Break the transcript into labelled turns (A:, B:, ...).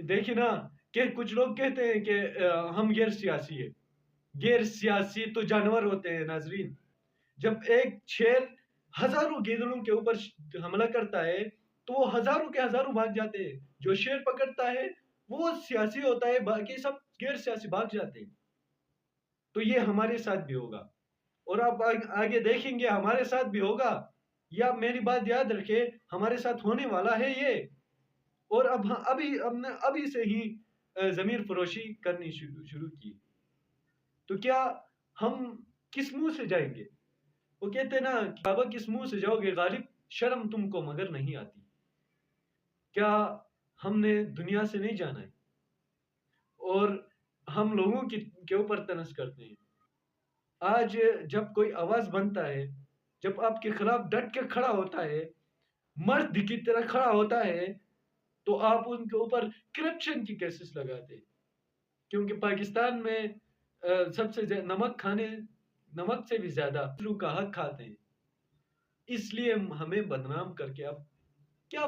A: دیکھیں نا کہ کچھ لوگ کہتے ہیں کہ ہم غیر سیاسی ہیں. غیر سیاسی تو جانور ہوتے ہیں ناظرین. جب ایک شیر ہزاروں گیدڑوں کے اوپر حملہ کرتا ہے تو وہ ہزاروں کے ہزاروں بھاگ جاتے ہیں. جو شیر پکڑتا ہے وہ سیاسی ہوتا ہے، باقی سب غیر سیاسی بھاگ جاتے ہیں. تو یہ ہمارے ساتھ بھی ہوگا، اور آپ آگے دیکھیں گے ہمارے ساتھ بھی ہوگا. یا میری بات یاد رکھے، ہمارے ساتھ ہونے والا ہے یہ. اور اب ہم نے ابھی سے ہی ضمیر فروشی کرنی شروع کی. تو کیا ہم کس منہ سے جائیں گے؟ وہ کہتے ہیں نا، بابا کس منہ سے جاؤ گے غالب، شرم تم کو مگر نہیں آتی. کیا ہم نے دنیا سے نہیں جانا ہے اور ہم لوگوں کے اوپر طنز کرتے ہیں؟ آج جب کوئی آواز بنتا ہے، جب آپ کے خلاف ڈٹ کے کھڑا ہوتا ہے، مرد کی طرح کھڑا ہوتا ہے، تو آپ ان کے اوپر کرپشن کی کیسز لگاتے ہیں. کیونکہ پاکستان میں سب سے نمک سے بھی زیادہ لوگوں کا حق کھاتے ہیں. اس لیے ہمیں بدنام کر کے اب کیا